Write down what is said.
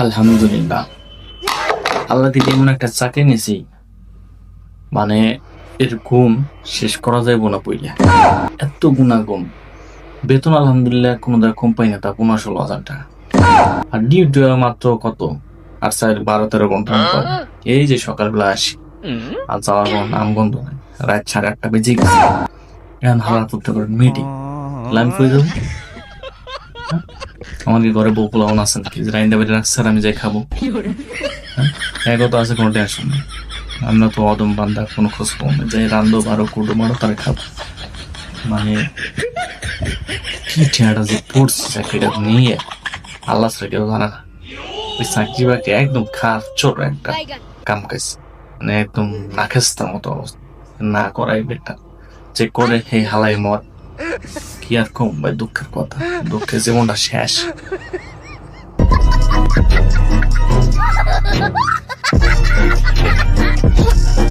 আলহামদুলিল্লাহ, আল্লাহ দিকে এমন একটা চাকরি নিয়েছি, মানে এর গুণ শেষ করা যাইব না বইলা। এত গুণাগুণ, বেতন আলহামদুলিল্লাহ কোনো কম পাই না, তা 15-16 হাজার টাকা। আর ডিউটি মাত্র কত, আর স্যার 12-13 ঘন্টা পর। এই যে সকালবেলা আসি আর যাওয়ার কোনো নাম গন্ধ নাই, রাত 8:30 বেজে গেছে। এখন হালা করতে পারেন মিটিং, আমি কই যাবো? হ্যাঁ? আমার কি ঘরে বউ পোলাও আছে নাকি যে রাইন্দা বেড়ে রাখছে আর আমি যাই খাবো? তো আছে, কোনো টেনশন নেই। আমরা তো অদম বান্ধা, কোনো খোঁজ খবর নেই, যাই রান্ধো বারো কুটো মারো তারা খাবো। মানে কি ঠেয়াটা যে পড়ছে চাকরিটা নিয়ে, আল্লাহ ছাড়া কেউ জানে না। ওই চাকরি বাকরি একদম খারাপ ছোট একটা কাম কাজ, মানে একদম নাখেস্তার মতো অবস্থা। না করাই বেটার, যে করে হে হালাই মত। কি আর কম ভাই, দুঃখের কথা, দুঃখের জীবনটা শেষ।